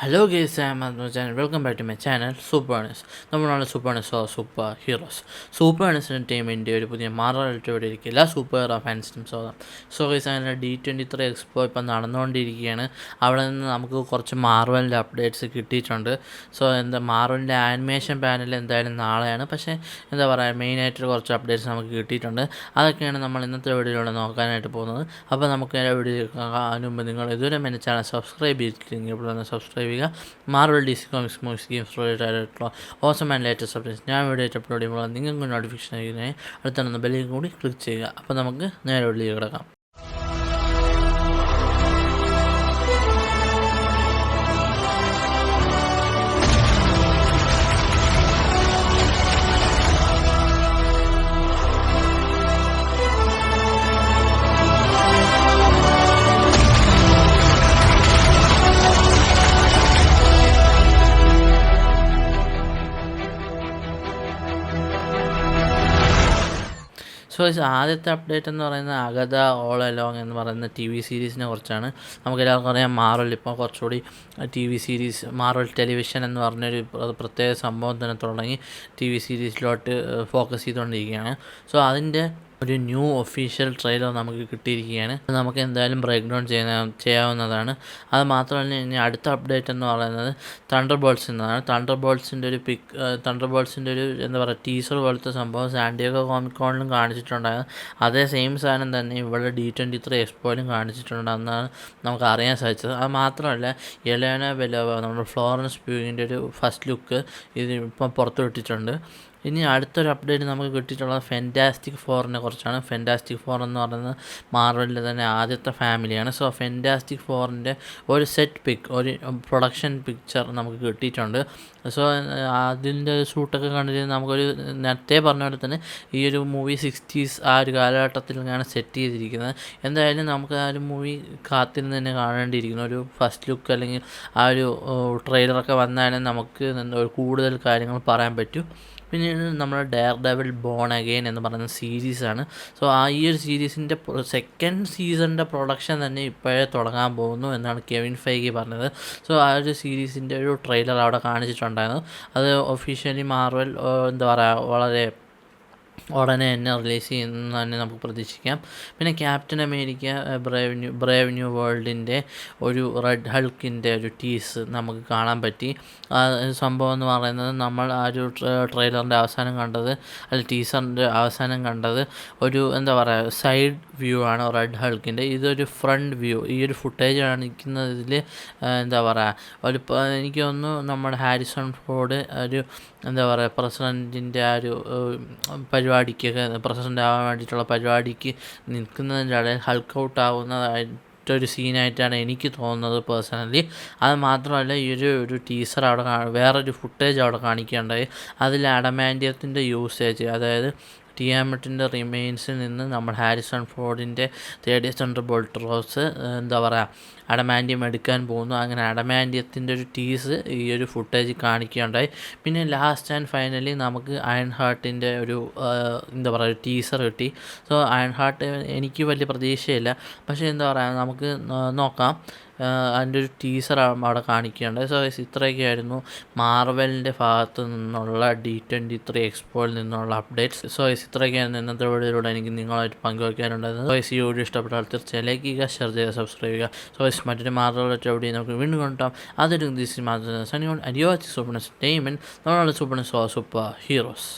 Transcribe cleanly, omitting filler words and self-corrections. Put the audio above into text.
Hello guys, I am Anuj and welcome back to my channel Superness. നമ്മളാണ് സൂപ്പർനെസ് or super heroes. സൂപ്പർനെസ് ടീമിൻ്റെ ഒരു പുതിയ മാറലിറ്റോടെ ഇരിക്കുക എല്ലാ സൂപ്പർ ഹീറോ ഫാൻസിനും സ്വാഗതം. സോ ഗൈസ്, അങ്ങനെ D23 എക്സ്പോ ഇപ്പം നടന്നുകൊണ്ടിരിക്കുകയാണ്. അവിടെ നിന്ന് നമുക്ക് കുറച്ച് മാർവലിൻ്റെ അപ്ഡേറ്റ്സ് കിട്ടിയിട്ടുണ്ട്. സോ മാർവലിൻ്റെ ആനിമേഷൻ പാനൽ എന്തായാലും നാളെയാണ്. പക്ഷേ എന്താ പറയുക, മെയിനായിട്ട് കുറച്ച് അപ്ഡേറ്റ്സ് നമുക്ക് കിട്ടിയിട്ടുണ്ട്. അതൊക്കെയാണ് നമ്മൾ ഇന്നത്തെ വീഡിയോയിലൂടെ നോക്കാനായിട്ട് പോകുന്നത്. അപ്പോൾ നമുക്ക് വീഡിയോ കാണും മുമ്പ് നിങ്ങൾ ഇതുവരെ എൻ്റെ ചാനൽ സബ്സ്ക്രൈബ് ചെയ്തിട്ടുണ്ടെങ്കിൽ ഇപ്പോൾ തന്നെ സബ്സ്ക്രൈബ് ചെയ്യുക. Marvel DC comics movies games related ആയിട്ടുള്ള ഓസം ആൻഡ് ലേറ്റസ്റ്റ് അപ്ഡേറ്റ്സ് ഞാൻ വീഡിയോ അപ്ലോഡ് ചെയ്യുമ്പോൾ നിങ്ങൾക്ക് നോട്ടിഫിക്കേഷൻ ആയിരിക്കുന്നതിന് അടുത്താണ് ബെല്ലിൽ കൂടി ക്ലിക്ക് ചെയ്യുക. അപ്പോൾ നമുക്ക് നേരെ വീഡിയോ കിടക്കാം. സോ ആദ്യത്തെ അപ്ഡേറ്റ് എന്ന് പറയുന്നത് അഗത ഓൾ അലോങ് എന്ന് പറയുന്ന TV സീരീസിനെ കുറിച്ചാണ്. നമുക്കെല്ലാവർക്കും അറിയാം, മാർവൽ ഇപ്പോൾ കുറച്ചുകൂടി TV സീരീസ്, മാർവൽ ടെലിവിഷൻ എന്ന് പറഞ്ഞൊരു പ്രത്യേക സംഭവം തന്നെ തുടങ്ങി TV സീരീസിലോട്ട് ഫോക്കസ് ചെയ്തുകൊണ്ടിരിക്കുകയാണ്. സോ അതിൻ്റെ ഒരു ന്യൂ ഒഫീഷ്യൽ ട്രെയിലർ നമുക്ക് കിട്ടിയിരിക്കുകയാണ്. നമുക്ക് എന്തായാലും ബ്രേക്ക് ഡൗൺ ചെയ്യാവുന്നതാണ്. അത് മാത്രമല്ല, ഇനി അടുത്ത അപ്ഡേറ്റ് എന്ന് പറയുന്നത് തണ്ടർ ബോൾട്സ് എന്നതാണ്. തണ്ടർ ബോൾട്സിൻ്റെ ഒരു എന്താ പറയുക, ടീസർ പോലത്തെ സംഭവം സാൻഡിയേഗോ കോമിക് കോണിലും കാണിച്ചിട്ടുണ്ടായിരുന്നു. അതേ സെയിം സാധനം തന്നെ ഇവിടെ D23 എക്സ്പോയിലും കാണിച്ചിട്ടുണ്ടെന്നാണ് നമുക്ക് അറിയാൻ സാധിച്ചത്. അത് മാത്രമല്ല, യെലേന ബെലോവ, നമ്മുടെ ഫ്ലോറൻസ് പ്യൂഗിൻ്റെ ഒരു ഫസ്റ്റ് ലുക്ക് ഇത് ഇപ്പം പുറത്തു വിട്ടിട്ടുണ്ട്. ഇനി അടുത്തൊരു അപ്ഡേറ്റ് നമുക്ക് കിട്ടിയിട്ടുള്ളത് ഫെൻറ്റാസ്റ്റിക് ഫോറിനെ കുറിച്ചാണ്. ഫെൻറ്റാസ്റ്റിക് ഫോർ എന്ന് പറയുന്നത് മാർവലിൻ്റെ തന്നെ ആദ്യത്തെ ഫാമിലിയാണ്. സോ ഫെൻറ്റാസ്റ്റിക് ഫോറിൻ്റെ ഒരു സെറ്റ് പിക്ക്, ഒരു പ്രൊഡക്ഷൻ പിക്ചർ നമുക്ക് കിട്ടിയിട്ടുണ്ട്. സോ അതിൻ്റെ ഷൂട്ടൊക്കെ കണ്ടിട്ട് നമുക്കൊരു നേരത്തെ പറഞ്ഞ പോലെ തന്നെ ഈ ഒരു മൂവി 60s ആ ഒരു കാലഘട്ടത്തിലാണ് സെറ്റ് ചെയ്തിരിക്കുന്നത്. എന്തായാലും നമുക്ക് ആ ഒരു മൂവി കാത്തിരുന്ന് തന്നെ കാണേണ്ടിയിരിക്കുന്നു. ഒരു ഫസ്റ്റ് ലുക്ക് അല്ലെങ്കിൽ ആ ഒരു ട്രെയിലറൊക്കെ വന്നാലും നമുക്ക് കൂടുതൽ കാര്യങ്ങൾ പറയാൻ പറ്റും. പിന്നീട് നമ്മുടെ ഡെയർ ഡെവിൾ ബോൺ അഗെയിൻ എന്ന് പറയുന്ന സീരീസാണ്. സോ ഈ ഒരു സീരീസിൻ്റെ സെക്കൻഡ് സീസണിൻ്റെ പ്രൊഡക്ഷൻ തന്നെ ഇപ്പോഴേ തുടങ്ങാൻ പോകുന്നു എന്നാണ് കെവിൻ ഫൈഗി പറഞ്ഞത്. സോ ആ ഒരു സീരീസിൻ്റെ ഒരു ട്രെയിലർ അവിടെ കാണിച്ചിട്ടുണ്ടായിരുന്നു. അത് ഒഫീഷ്യലി മാർവൽ എന്താ പറയുക, വളരെ ഉടനെ തന്നെ റിലീസ് ചെയ്യുന്ന തന്നെ നമുക്ക് പ്രതീക്ഷിക്കാം. പിന്നെ ക്യാപ്റ്റൻ അമേരിക്ക ബ്രേവ് ന്യൂ വേൾഡിൻ്റെ ഒരു റെഡ് ഹൾക്കിൻ്റെ ഒരു ടീസ് നമുക്ക് കാണാൻ പറ്റി. ആ സംഭവം എന്ന് പറയുന്നത്, നമ്മൾ ആ ഒരു ട്രെയിലറിൻ്റെ അവസാനം കണ്ടത്, ടീസറിൻ്റെ അവസാനം കണ്ടത് ഒരു എന്താ പറയുക, സൈഡ് വ്യൂ ആണ് റെഡ് ഹൾക്കിൻ്റെ. ഇതൊരു ഫ്രണ്ട് വ്യൂ. ഈ ഒരു ഫുട്ടേജ് കാണിക്കുന്നതിൽ എന്താ പറയുക, എനിക്ക് തോന്നുന്നു നമ്മുടെ ഹാരിസൺ ഫോർഡ് ഒരു എന്താ പറയുക, പ്രസിഡൻറ്റിൻ്റെ ആ ഒരു പരിപാടിക്കൊക്കെ, പ്രസിഡൻ്റ് ആവാൻ വേണ്ടിയിട്ടുള്ള പരിപാടിക്ക് നിൽക്കുന്നതിൻ്റെ ഇടയിൽ ഹൾക്ക് ഔട്ട് ആവുന്നതായിട്ടൊരു സീനായിട്ടാണ് എനിക്ക് തോന്നുന്നത് പേഴ്സണലി. അത് മാത്രമല്ല, ഈ ഒരു ടീസർ അവിടെ വേറൊരു ഫുട്ടേജ് അവിടെ കാണിക്കുകയുണ്ടായി. അതിൽ അഡമാൻഡിയത്തിൻ്റെ യൂസേജ്, അതായത് ടിയാമറ്റിൻ്റെ റിമെയിൻസിൽ നിന്ന് നമ്മൾ ഹാരിസൺ ഫോർഡിൻ്റെ തേർഡ് തണ്ടർ ബോൾട്ട് റോസ് എന്താ പറയുക, അഡമാൻഡിയം എടുക്കാൻ പോകുന്നു. അങ്ങനെ അഡമാൻഡിയത്തിൻ്റെ ഒരു ടീസ് ഈ ഒരു ഫുട്ടേജ് കാണിക്കുകയുണ്ടായി. പിന്നെ ലാസ്റ്റ് ആൻഡ് ഫൈനലി നമുക്ക് അയൺ ഹാർട്ടിൻ്റെ ഒരു എന്താ പറയുക, ഒരു ടീസർ കിട്ടി. സോ അയൺ ഹാർട്ട് എനിക്ക് വലിയ പ്രതീക്ഷയില്ല, പക്ഷേ എന്താ പറയുക, നമുക്ക് നോക്കാം. അതിൻ്റെ ഒരു ടീസർ അവിടെ കാണിക്കുകയുണ്ടായി. സോ ഇത്രയൊക്കെയായിരുന്നു മാർവലിൻ്റെ ഭാഗത്തു നിന്നുള്ള D23 എക്സ്പോയിൽ നിന്നുള്ള അപ്ഡേറ്റ്സ്. സോ ഇത്രയൊക്കെയായിരുന്നു ഇന്നത്തെ വീഡിയോയിലൂടെ എനിക്ക് നിങ്ങളായിട്ട് പങ്കുവയ്ക്കാനുണ്ടായിരുന്നത്. ഈ വീഡിയോ ഇഷ്ടപ്പെട്ടാൽ തീർച്ചയായും ലൈക്ക് ചെയ്യുക, ഷെയർ ചെയ്യുക, സബ്സ്ക്രൈബ് ചെയ്യുക. മറ്റൊരു മാർവലിൻ്റെ വീഡിയോ നമുക്ക് വീണ്ടും കണ്ടാം. അതൊരു ദിസ് മാത്രം സൂപ്പർ ടൈമൻ, നമ്മളാണ് സൂപ്പർ ഹീറോസ്.